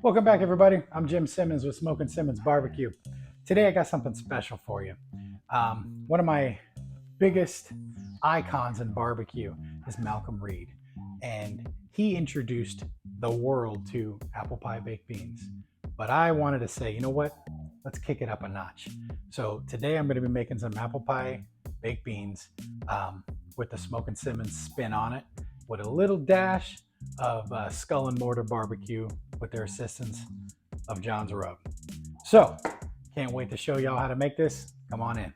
Welcome back, everybody. I'm Jim Simmons with Smokin' Simmons Barbecue. Today I got something special for you. One of my biggest icons in barbecue is Malcolm Reed, and he introduced the world to apple pie baked beans. But I wanted to say, you know what? Let's kick it up a notch. So today I'm going to be making some apple pie baked beans with the Smokin' Simmons spin on it, with a little dash of Skull and Mortar Barbecue with their assistance of John's Rub. So, can't wait to show y'all how to make this. Come on in.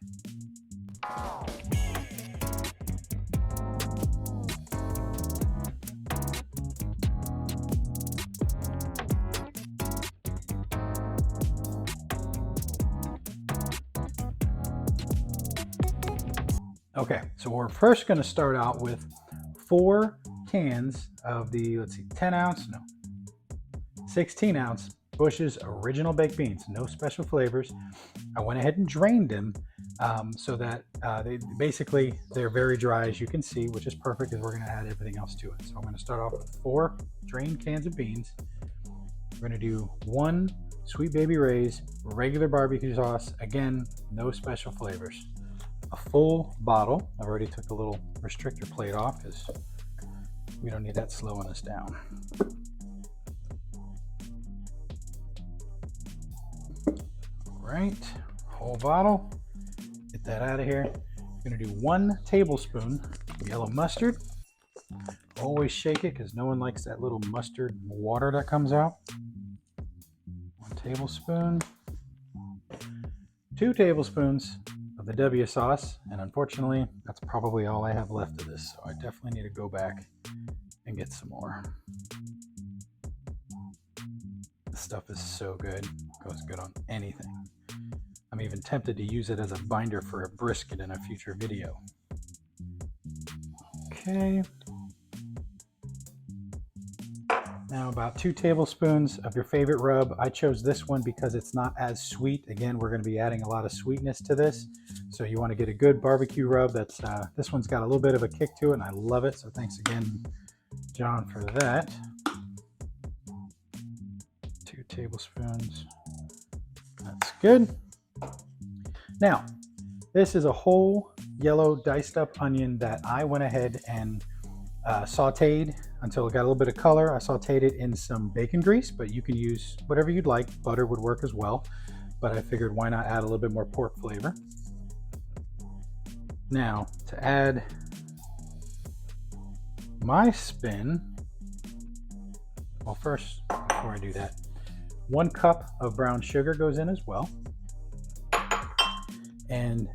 Okay, so we're first going to start out with 4 cans of the, 16 ounce Bush's original baked beans, no special flavors. I went ahead and drained them so that they're very dry, as you can see, which is perfect because we're going to add everything else to it. So I'm going to start off with 4 drained cans of beans. We're going to do 1 Sweet Baby Ray's regular barbecue sauce, again, no special flavors. A full bottle. I already took the little restrictor plate off because we don't need that slowing us down. All right, whole bottle. Get that out of here. I'm gonna do 1 tablespoon yellow mustard. Always shake it because no one likes that little mustard water that comes out. 1 tablespoon. 2 tablespoons of the W sauce, and unfortunately that's probably all I have left of this, so I definitely need to go back and get some more. This stuff is so good, goes good on anything. I'm even tempted to use it as a binder for a brisket in a future video. Okay, now about 2 tablespoons of your favorite rub. I chose this one because it's not as sweet. Again, we're going to be adding a lot of sweetness to this, so you want to get a good barbecue rub. That's this one's got a little bit of a kick to it, and I love it. So thanks again, John, for that. 2 tablespoons. That's good. Now, this is a whole yellow diced up onion that I went ahead and sautéed until it got a little bit of color. I sautéed it in some bacon grease, but you can use whatever you'd like. Butter would work as well, but I figured why not add a little bit more pork flavor. Now, to add my spin, well, first, before I do that, 1 cup of brown sugar goes in as well. And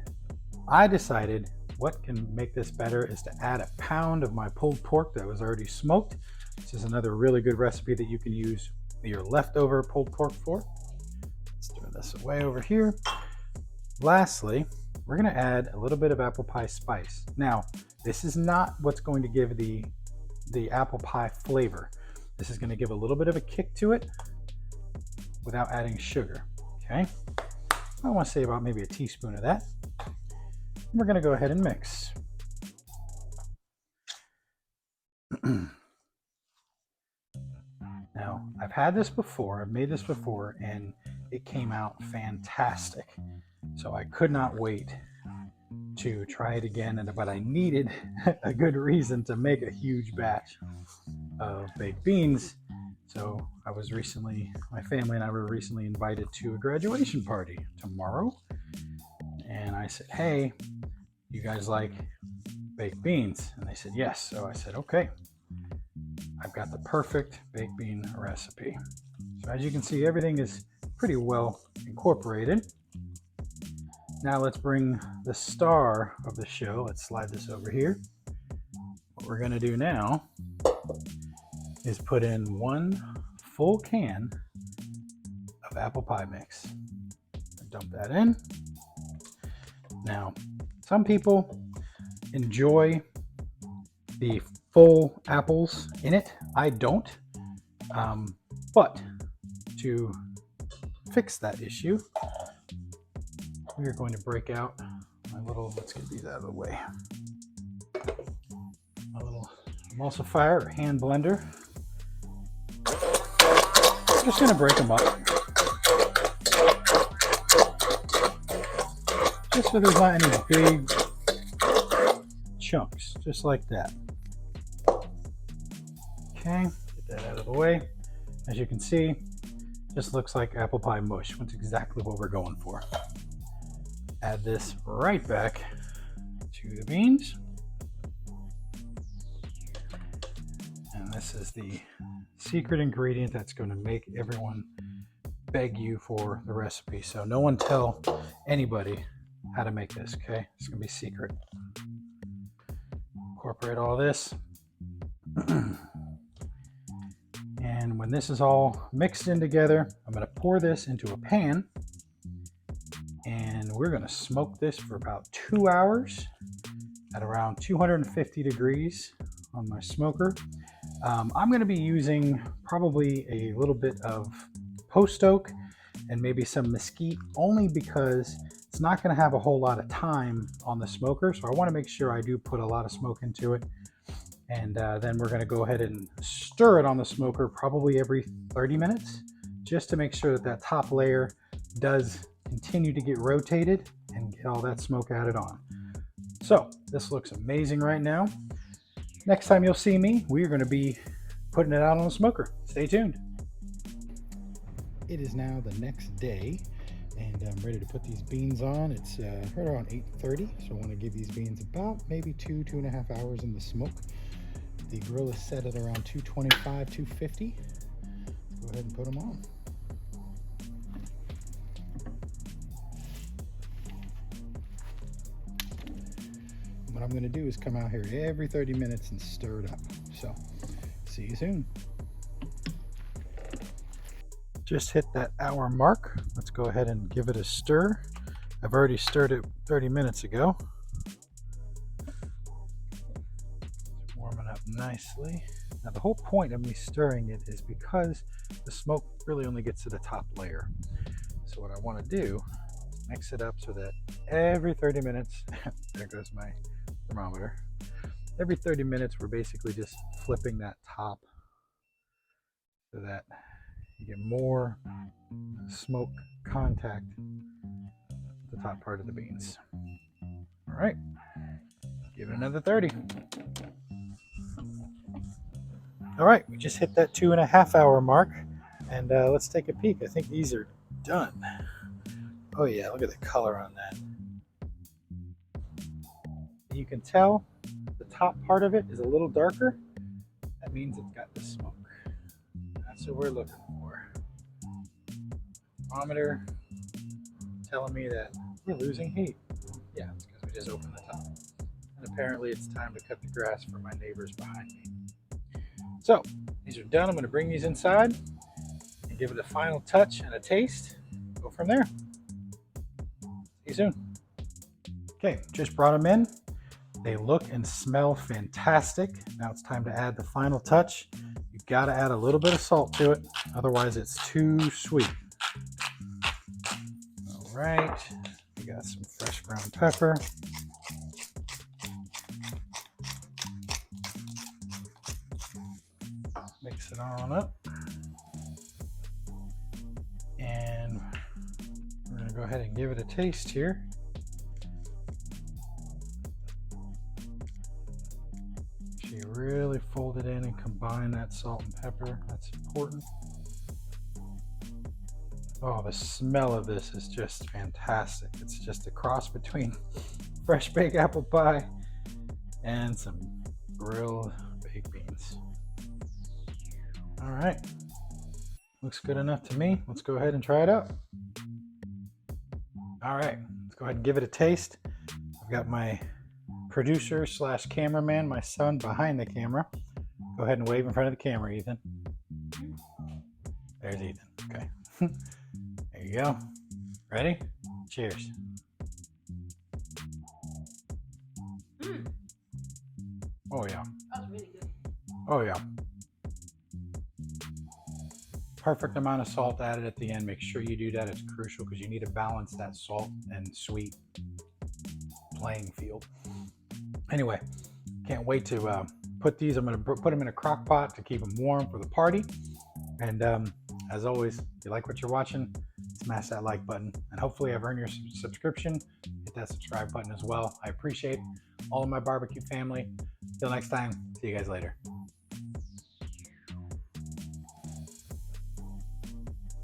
I decided what can make this better is to add a pound of my pulled pork that was already smoked. This is another really good recipe that you can use your leftover pulled pork for. Let's throw this away over here. Lastly, we're going to add a little bit of apple pie spice. Now, this is not what's going to give the apple pie flavor. This is going to give a little bit of a kick to it without adding sugar. Okay, I want to say about maybe a teaspoon of that. We're going to go ahead and mix. Now, I've had this before, I've made this before, and it came out fantastic. So I could not wait to try it again, but I needed a good reason to make a huge batch of baked beans. So my family and I were recently invited to a graduation party tomorrow. And I said, hey, you guys like baked beans? And they said, yes. So I said, okay, I've got the perfect baked bean recipe. So as you can see, everything is pretty well incorporated. Now let's bring the star of the show. Let's slide this over here. What we're gonna do now is put in 1 full can of apple pie mix. Dump that in. Now, some people enjoy the full apples in it. I don't. But to fix that issue, we are going to break out my little, let's get these out of the way, my little emulsifier or hand blender. Just gonna break them up. Just so there's not any big chunks, just like that. Okay, get that out of the way. As you can see, just looks like apple pie mush. That's exactly what we're going for. Add this right back to the beans. And this is the secret ingredient that's going to make everyone beg you for the recipe. So no one tell anybody how to make this, okay? It's going to be secret. Incorporate all this. And when this is all mixed in together, I'm going to pour this into a pan. And we're going to smoke this for about 2 hours at around 250 degrees on my smoker. I'm going to be using probably a little bit of post oak and maybe some mesquite, only because it's not going to have a whole lot of time on the smoker. So I want to make sure I do put a lot of smoke into it. And then we're going to go ahead and stir it on the smoker probably every 30 minutes, just to make sure that that top layer does continue to get rotated and get all that smoke added on. So this looks amazing right now. Next time you'll see me, we're going to be putting it out on the smoker. Stay tuned. It is now the next day, and I'm ready to put these beans on. It's right around 8:30, so I want to give these beans about maybe 2.5 hours in the smoke. The grill is set at around 225, 250. Go ahead and put them on. What I'm going to do is come out here every 30 minutes and stir it up. So, see you soon. Just hit that hour mark. Let's go ahead and give it a stir. I've already stirred it 30 minutes ago. It's warming up nicely. Now the whole point of me stirring it is because the smoke really only gets to the top layer. So what I want to do is mix it up so that every 30 minutes, there goes my thermometer. Every 30 minutes we're basically just flipping that top so that you get more smoke contact with the top part of the beans. All right, give it another 30. All right, we just hit that 2.5 hour mark, and let's take a peek. I think these are done. Oh yeah, look at the color on that. You can tell the top part of it is a little darker. That means it's got the smoke. That's what we're looking for. Thermometer telling me that we're losing heat. Yeah, it's because we just opened the top. And apparently it's time to cut the grass for my neighbors behind me. So these are done. I'm going to bring these inside and give it a final touch and a taste. Go from there. See you soon. Okay, just brought them in. They look and smell fantastic. Now it's time to add the final touch. You've got to add a little bit of salt to it, otherwise it's too sweet. All right, we got some fresh ground pepper. Mix it on up. And we're going to go ahead and give it a taste here. Really fold it in and combine that salt and pepper. That's important. Oh, the smell of this is just fantastic. It's just a cross between fresh baked apple pie and some grilled baked beans. All right, looks good enough to me. Let's go ahead and try it out. All right, let's go ahead and give it a taste. I've got my producer slash cameraman, my son, behind the camera. Go ahead and wave in front of the camera, Ethan. There's Ethan. Okay. There you go. Ready? Cheers. Oh yeah. That was really good. Oh yeah. Perfect amount of salt added at the end. Make sure you do that. It's crucial because you need to balance that salt and sweet playing field. Anyway, can't wait to put these. I'm going to put them in a crock pot to keep them warm for the party. And As always, if you like what you're watching, smash that like button. And hopefully I've earned your subscription. Hit that subscribe button as well. I appreciate all of my barbecue family. Till next time, see you guys later.